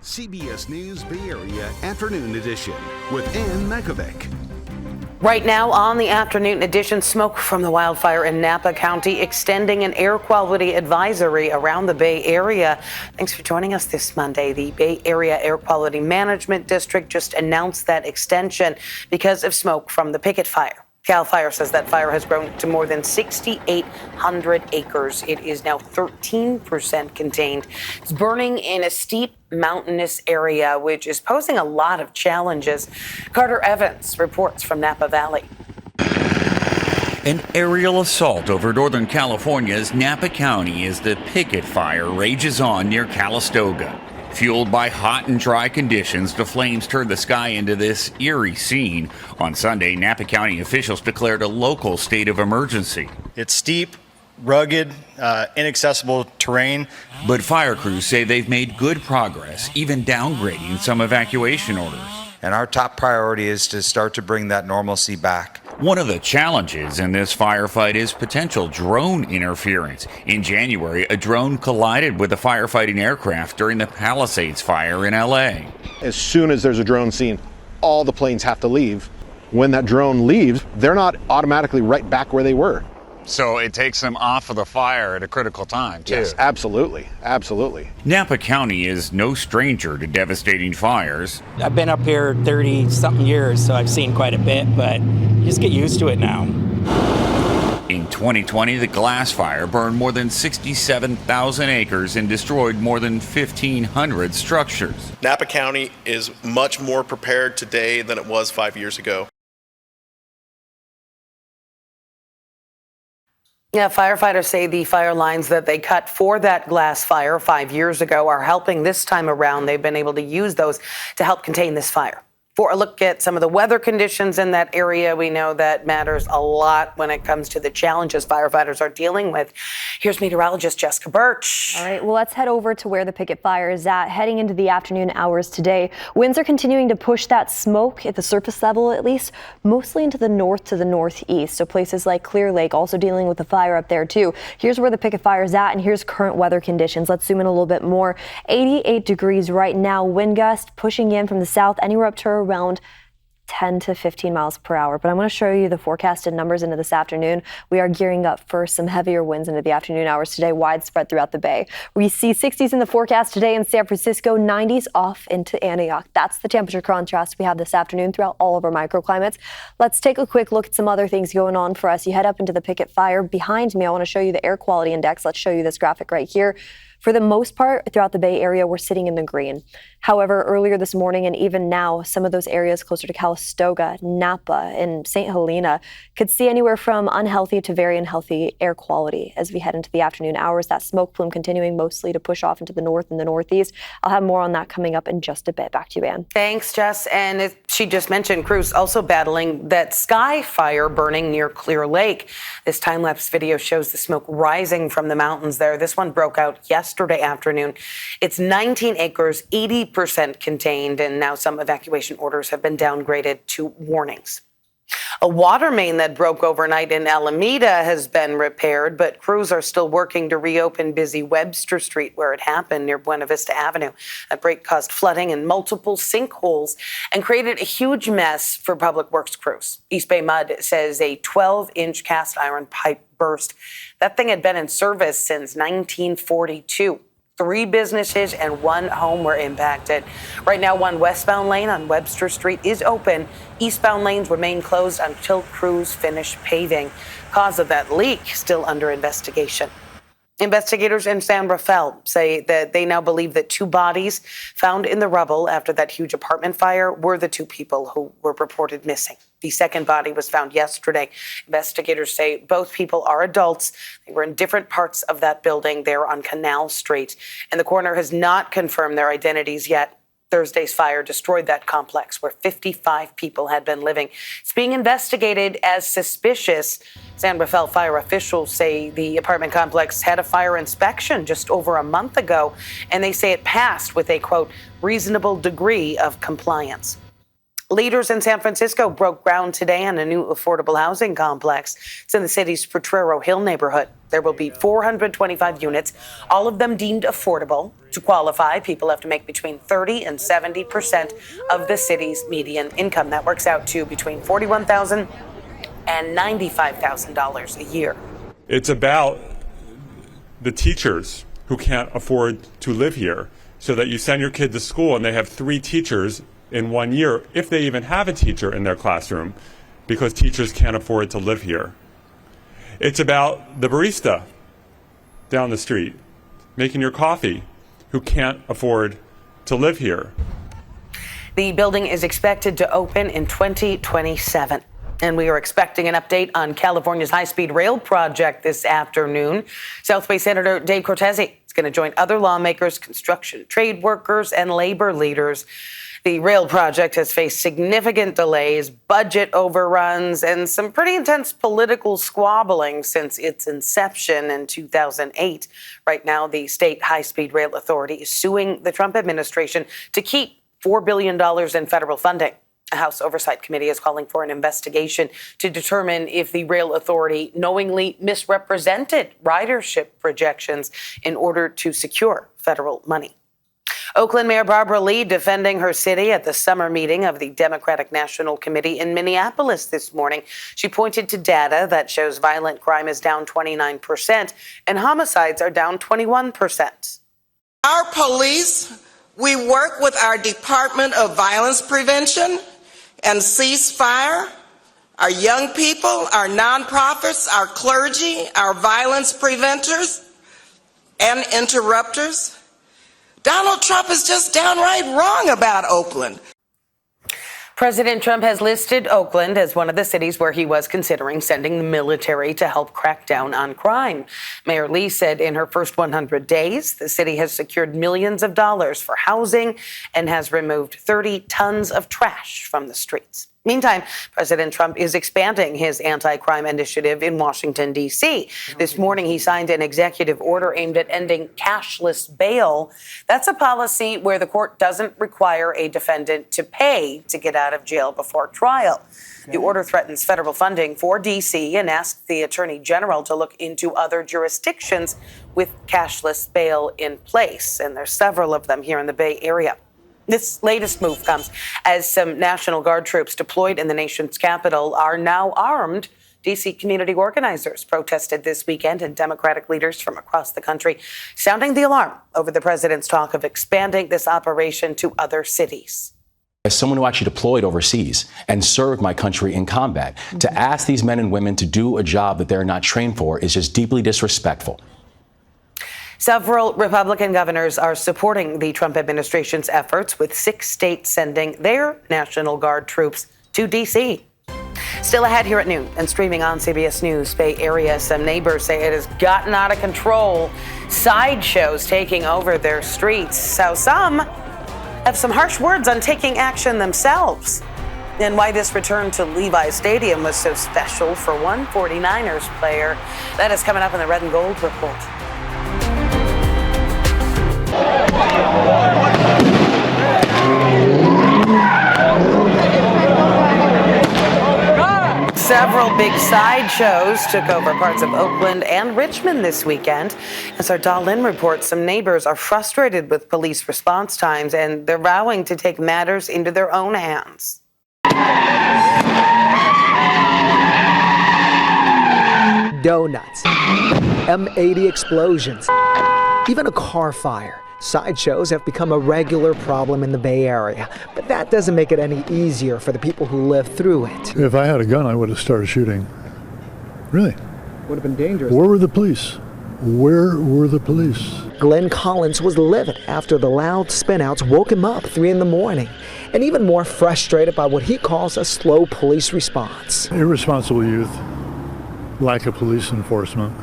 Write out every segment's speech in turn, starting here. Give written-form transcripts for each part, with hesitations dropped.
CBS News Bay Area Afternoon Edition with Ann Mekovic. Right now on the afternoon edition, smoke from the wildfire in Napa County extending an air quality advisory around the Bay Area. Thanks for joining us this Monday. The Bay Area Air Quality Management District just announced that extension because of smoke from the Pickett Fire. Cal Fire says that fire has grown to more than 6,800 acres. It is now 13% contained. It's burning in a steep mountainous area, which is posing a lot of challenges. Carter Evans reports from Napa Valley. An aerial assault over Northern California's Napa County as the Pickett Fire rages on near Calistoga. Fueled by hot and dry conditions, the flames turned the sky into this eerie scene. On Sunday, Napa County officials declared a local state of emergency. It's steep, rugged, inaccessible terrain. But fire crews say they've made good progress, even downgrading some evacuation orders. And our top priority is to start to bring that normalcy back. One of the challenges in this firefight is potential drone interference. In January, a drone collided with a firefighting aircraft during the Palisades fire in LA. As soon as there's a drone seen, all the planes have to leave. When that drone leaves, they're not automatically right back where they were. So it takes them off of the fire at a critical time, too. Yes, absolutely. Absolutely. Napa County is no stranger to devastating fires. I've been up here 30-something years, so I've seen quite a bit, but you just get used to it now. In 2020, the glass fire burned more than 67,000 acres and destroyed more than 1,500 structures. Napa County is much more prepared today than it was 5 years ago. Yeah, firefighters say the fire lines that they cut for that glass fire 5 years ago are helping this time around. They've been able to use those to help contain this fire. For a look at some of the weather conditions in that area, we know that matters a lot when it comes to the challenges firefighters are dealing with. Here's meteorologist Jessica Birch. All right, well, let's head over to where the Picket Fire is at. Heading into the afternoon hours today, winds are continuing to push that smoke at the surface level, at least, mostly into the north to the northeast. So places like Clear Lake also dealing with the fire up there, too. Here's where the Picket Fire is at, and here's current weather conditions. Let's zoom in a little bit more. 88 degrees right now. Wind gust pushing in from the south, anywhere up to around 10 to 15 miles per hour. But I'm going to show you the forecasted numbers into this afternoon. We are gearing up for some heavier winds into the afternoon hours today, widespread throughout the Bay. We see 60s in the forecast today in San Francisco, 90s off into Antioch. That's the temperature contrast we have this afternoon throughout all of our microclimates. Let's take a quick look at some other things going on for us. You head up into the Picket Fire. Behind me, I want to show you the air quality index. Let's show you this graphic right here. For the most part, throughout the Bay Area, we're sitting in the green. However, earlier this morning and even now, some of those areas closer to Calistoga, Napa, and St. Helena could see anywhere from unhealthy to very unhealthy air quality as we head into the afternoon hours. That smoke plume continuing mostly to push off into the north and the northeast. I'll have more on that coming up in just a bit. Back to you, Ann. Thanks, Jess. And as she just mentioned, crews also battling that sky fire burning near Clear Lake. This time-lapse video shows the smoke rising from the mountains there. This one broke out yesterday afternoon. It's 19 acres, 80% contained, and now some evacuation orders have been downgraded to warnings. A water main that broke overnight in Alameda has been repaired, but crews are still working to reopen busy Webster Street where it happened near Buena Vista Avenue. That break caused flooding and multiple sinkholes and created a huge mess for public works crews. East Bay Mud says a 12-inch cast iron pipe burst. That thing had been in service since 1942. 3 businesses and 1 home were impacted. Right now, one westbound lane on Webster Street is open. Eastbound lanes remain closed until crews finish paving. Cause of that leak still under investigation. Investigators in San Rafael say that they now believe that 2 bodies found in the rubble after that huge apartment fire were the 2 people who were reported missing. The second body was found yesterday. Investigators say both people are adults. They were in different parts of that building. They were on Canal Street, and the coroner has not confirmed their identities yet. Thursday's fire destroyed that complex where 55 people had been living. It's being investigated as suspicious. San Rafael fire officials say the apartment complex had a fire inspection just over a month ago, and they say it passed with a, quote, reasonable degree of compliance. Leaders in San Francisco broke ground today on a new affordable housing complex. It's in the city's Potrero Hill neighborhood. There will be 425 units, all of them deemed affordable. To qualify, people have to make between 30 and 70% of the city's median income. That works out to between $41,000 and $95,000 a year. It's about the teachers who can't afford to live here, so that you send your kid to school and they have 3 teachers in 1 year, if they even have a teacher in their classroom, because teachers can't afford to live here. It's about the barista down the street making your coffee who can't afford to live here. The building is expected to open in 2027. And we are expecting an update on California's high-speed rail project this afternoon. South Bay Senator Dave Cortese is going to join other lawmakers, construction trade workers, and labor leaders. The rail project has faced significant delays, budget overruns, and some pretty intense political squabbling since its inception in 2008. Right now, the state high-speed rail authority is suing the Trump administration to keep $4 billion in federal funding. A House Oversight Committee is calling for an investigation to determine if the rail authority knowingly misrepresented ridership projections in order to secure federal money. Oakland Mayor Barbara Lee defending her city at the summer meeting of the Democratic National Committee in Minneapolis this morning. She pointed to data that shows violent crime is down 29% and homicides are down 21%. Our police, we work with our Department of Violence Prevention and Ceasefire, our young people, our nonprofits, our clergy, our violence preventers and interrupters. Donald Trump is just downright wrong about Oakland. President Trump has listed Oakland as one of the cities where he was considering sending the military to help crack down on crime. Mayor Lee said in her first 100 days, the city has secured millions of dollars for housing and has removed 30 tons of trash from the streets. Meantime, President Trump is expanding his anti-crime initiative in Washington, D.C. This morning, he signed an executive order aimed at ending cashless bail. That's a policy where the court doesn't require a defendant to pay to get out of jail before trial. The order threatens federal funding for D.C. and asks the Attorney General to look into other jurisdictions with cashless bail in place. And there's several of them here in the Bay Area. This latest move comes as some National Guard troops deployed in the nation's capital are now armed. D.C. community organizers protested this weekend, and Democratic leaders from across the country sounding the alarm over the president's talk of expanding this operation to other cities. As someone who actually deployed overseas and served my country in combat, to ask these men and women to do a job that they're not trained for is just deeply disrespectful. Several Republican governors are supporting the Trump administration's efforts, with 6 states sending their National Guard troops to D.C. Still ahead here at noon and streaming on CBS News Bay Area, some neighbors say it has gotten out of control. Sideshows taking over their streets. So some have some harsh words on taking action themselves. And why this return to Levi Stadium was so special for one 49ers player. That is coming up in the Red and Gold Report. Several big sideshows took over parts of Oakland and Richmond this weekend. As our Dahlin reports, some neighbors are frustrated with police response times, and they're vowing to take matters into their own hands. Donuts, M80 explosions, even a car fire. Sideshows have become a regular problem in the Bay Area, but that doesn't make it any easier for the people who live through it. If I had a gun, I would have started shooting. Really? Would have been dangerous. Where were the police? Where were the police? Glenn Collins was livid after the loud spinouts woke him up 3 in the morning, and even more frustrated by what he calls a slow police response. Irresponsible youth, lack of police enforcement.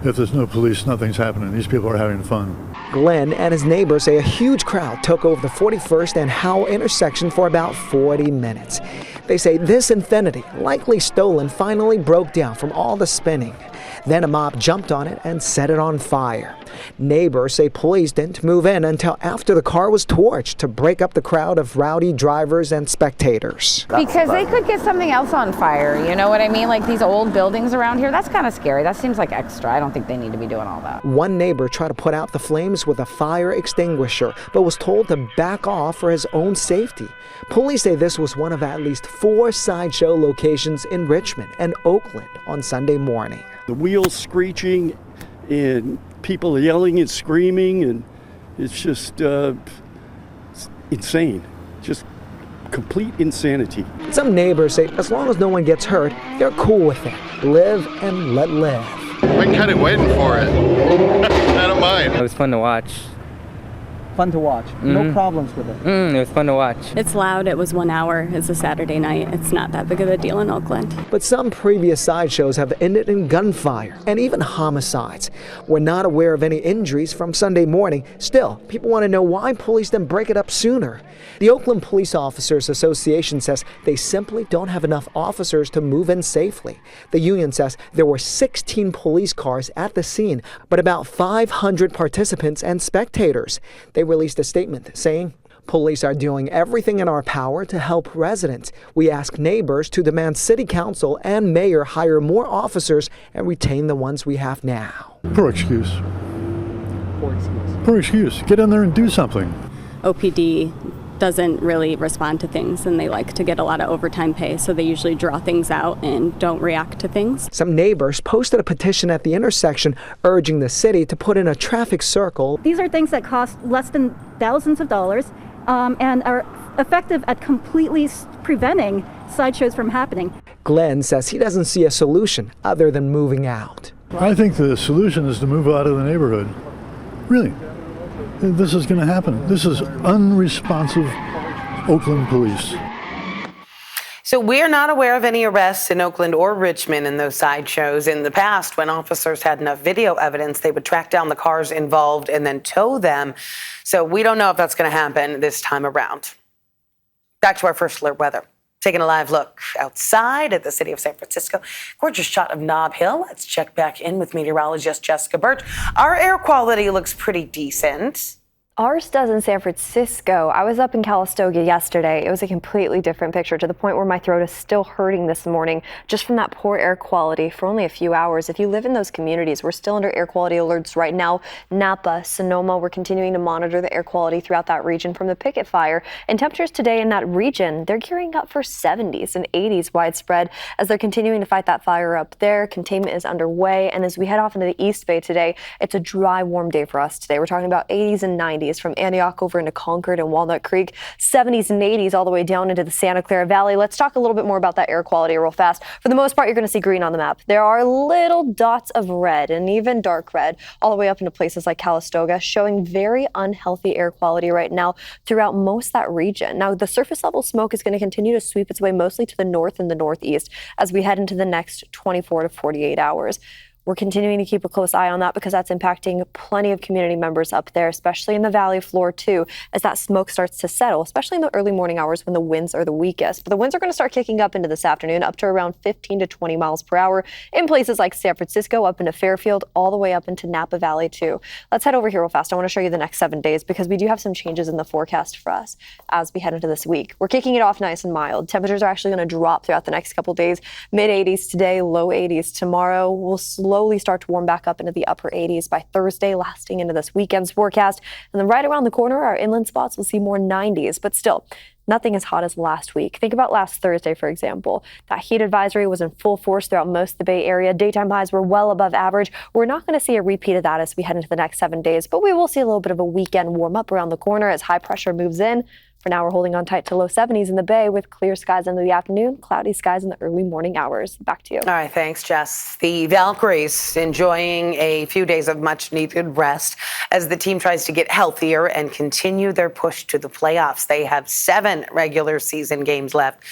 If there's no police, nothing's happening. These people are having fun. Glenn and his neighbors say a huge crowd took over the 41st and Howell intersection for about 40 minutes. They say this Infiniti, likely stolen, finally broke down from all the spinning. Then a mob jumped on it and set it on fire. Neighbors say police didn't move in until after the car was torched to break up the crowd of rowdy drivers and spectators. Because they could get something else on fire, you know what I mean? Like these old buildings around here, that's kind of scary. That seems like extra. I don't think they need to be doing all that. One neighbor tried to put out the flames with a fire extinguisher, but was told to back off for his own safety. Police say this was one of at least 4 Sideshow locations in Richmond and Oakland on Sunday morning. The wheels screeching and people yelling and screaming, and it's just insane. Just complete insanity. Some neighbors say as long as no one gets hurt, they're cool with it. Live and let live. I've been kind of waiting for it. I don't mind. It was fun to watch. Fun to watch. No problems with it. It was fun to watch. It's loud. It was 1 hour. It's a Saturday night. It's not that big of a deal in Oakland. But some previous sideshows have ended in gunfire and even homicides. We're not aware of any injuries from Sunday morning. Still, people want to know why police didn't break it up sooner. The Oakland Police Officers Association says they simply don't have enough officers to move in safely. The union says there were 16 police cars at the scene, but about 500 participants and spectators. They released a statement saying, "Police are doing everything in our power to help residents. We ask neighbors to demand city council and mayor hire more officers and retain the ones we have now." Poor excuse. Poor excuse. Get in there and do something. OPD doesn't really respond to things, and they like to get a lot of overtime pay, so they usually draw things out and don't react to things. Some neighbors posted a petition at the intersection urging the city to put in a traffic circle. These are things that cost less than thousands of dollars and are effective at completely preventing sideshows from happening. Glenn says he doesn't see a solution other than moving out. I think the solution is to move out of the neighborhood. Really. This is going to happen. This is unresponsive Oakland police. So we're not aware of any arrests in Oakland or Richmond in those sideshows. In the past, when officers had enough video evidence, they would track down the cars involved and then tow them. So we don't know if that's going to happen this time around. Back to our first alert weather. Taking a live look outside at the city of San Francisco. Gorgeous shot of Nob Hill. Let's check back in with meteorologist Jessica Birch. Our air quality looks pretty decent. Ours does in San Francisco. I was up in Calistoga yesterday. It was a completely different picture, to the point where my throat is still hurting this morning just from that poor air quality for only a few hours. If you live in those communities, we're still under air quality alerts right now. Napa, Sonoma, we're continuing to monitor the air quality throughout that region from the Pickett Fire. And temperatures today in that region, they're gearing up for 70s and 80s widespread as they're continuing to fight that fire up there. Containment is underway. And as we head off into the East Bay today, it's a dry, warm day for us today. We're talking about 80s and 90s. From Antioch over into Concord and Walnut Creek, 70s and 80s all the way down into the Santa Clara Valley. Let's talk a little bit more about that air quality real fast. For the most part, you're going to see green on the map. There are little dots of red and even dark red all the way up into places like Calistoga, showing very unhealthy air quality right now throughout most of that region. Now, the surface level smoke is going to continue to sweep its way mostly to the north and the northeast as we head into the next 24 to 48 hours. We're continuing to keep a close eye on that because that's impacting plenty of community members up there, especially in the valley floor too, as that smoke starts to settle, especially in the early morning hours when the winds are the weakest. But the winds are going to start kicking up into this afternoon, up to around 15 to 20 miles per hour in places like San Francisco, up into Fairfield, all the way up into Napa Valley too. Let's head over here real fast. I want to show you the next 7 days because we do have some changes in the forecast for us as we head into this week. We're kicking it off nice and mild. Temperatures are actually going to drop throughout the next couple days. Mid 80s today, low 80s tomorrow. We'll slowly start to warm back up into the upper 80s by Thursday, lasting into this weekend's forecast. And then right around the corner, our inland spots will see more 90s, but still nothing as hot as last week. Think about last Thursday, for example. That heat advisory was in full force throughout most of the Bay Area. Daytime highs were well above average. We're not going to see a repeat of that as we head into the next 7 days, but we will see a little bit of a weekend warm up around the corner as high pressure moves in. For now, we're holding on tight to low 70s in the Bay with clear skies into the afternoon, cloudy skies in the early morning hours. Back to you. All right, thanks, Jess. The Valkyries enjoying a few days of much-needed rest as the team tries to get healthier and continue their push to the playoffs. They have 7 regular season games left.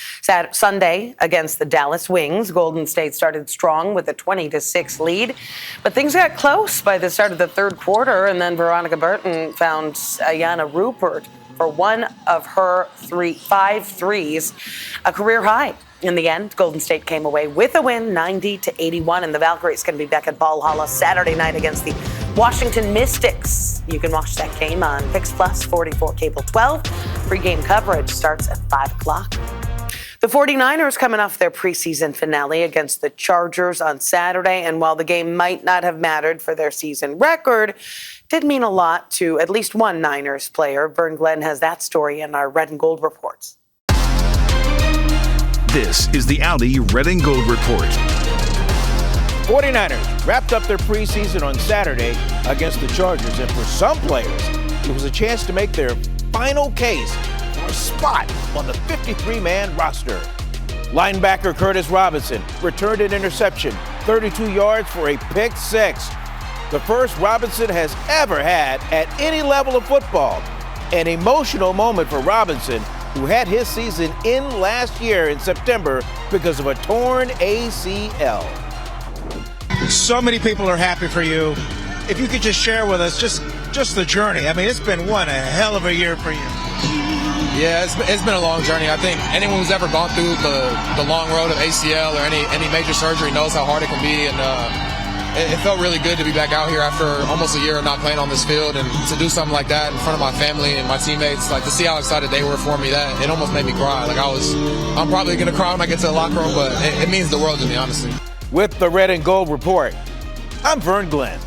Sunday against the Dallas Wings, Golden State started strong with a 20-6 lead, but things got close by the start of the third quarter, and then Veronica Burton found Ayanna Rupert for one of her 5 threes, a career high. In the end, Golden State came away with a win, 90-81, and the Valkyries going to be back at Valhalla Saturday night against the Washington Mystics. You can watch that game on Pix Plus, 44 Cable 12. Pre-game coverage starts at 5 o'clock. The 49ers coming off their preseason finale against the Chargers on Saturday, and while the game might not have mattered for their season record, did mean a lot to at least one Niners player. Vern Glenn has that story in our Red and Gold reports. This is the Audi Red and Gold Report. 49ers wrapped up their preseason on Saturday against the Chargers, and for some players, it was a chance to make their final case for a spot on the 53-man roster. Linebacker Curtis Robinson returned an interception, 32 yards for a pick six. The first Robinson has ever had at any level of football. An emotional moment for Robinson, who had his season in last year in September because of a torn ACL. So many people are happy for you. If you could just share with us just the journey. I mean, it's been one hell of a year for you. Yeah, it's been a long journey. I think anyone who's ever gone through the long road of ACL or any major surgery knows how hard it can be, and it felt really good to be back out here after almost a year of not playing on this field, and to do something like that in front of my family and my teammates, like to see how excited they were for me, that it almost made me cry. I'm probably gonna cry when I get to the locker room, but it means the world to me, honestly. With the Red and Gold Report, I'm Vern Glenn.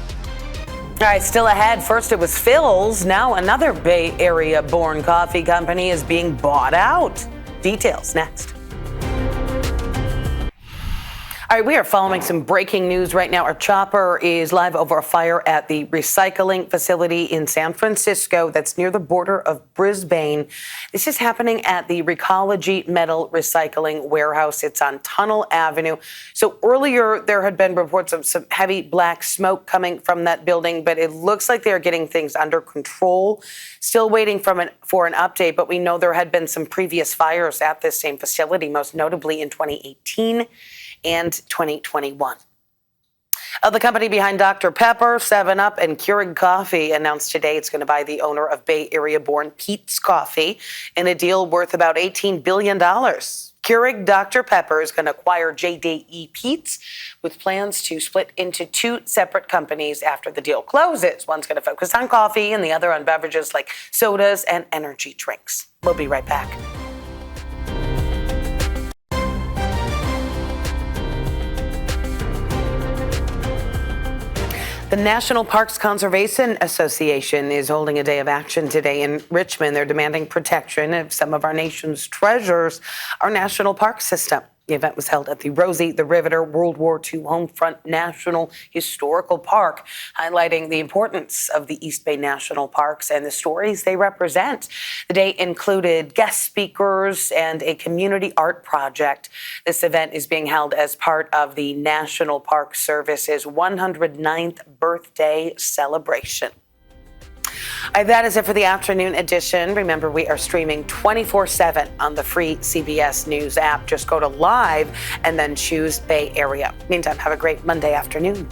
All right, still ahead. First, it was Phil's. Now another Bay Area-born coffee company is being bought out. Details next. All right, we are following some breaking news right now. Our chopper is live over a fire at the recycling facility in San Francisco that's near the border of Brisbane. This is happening at the Recology Metal Recycling Warehouse. It's on Tunnel Avenue. So earlier there had been reports of some heavy black smoke coming from that building, but it looks like they're getting things under control. Still waiting for an update, but we know there had been some previous fires at this same facility, most notably in 2018. And 2021. The company behind Dr. Pepper, 7-Up, and Keurig Coffee announced today it's going to buy the owner of Bay Area-born Peet's Coffee in a deal worth about $18 billion. Keurig Dr. Pepper is going to acquire JDE Peet's with plans to split into two separate companies after the deal closes. One's going to focus on coffee and the other on beverages like sodas and energy drinks. We'll be right back. The National Parks Conservation Association is holding a day of action today in Richmond. They're demanding protection of some of our nation's treasures, our national park system. The event was held at the Rosie the Riveter World War II Homefront National Historical Park, highlighting the importance of the East Bay National Parks and the stories they represent. The day included guest speakers and a community art project. This event is being held as part of the National Park Service's 109th birthday celebration. That is it for the afternoon edition. Remember, we are streaming 24/7 on the free CBS News app. Just go to Live and then choose Bay Area. Meantime, have a great Monday afternoon.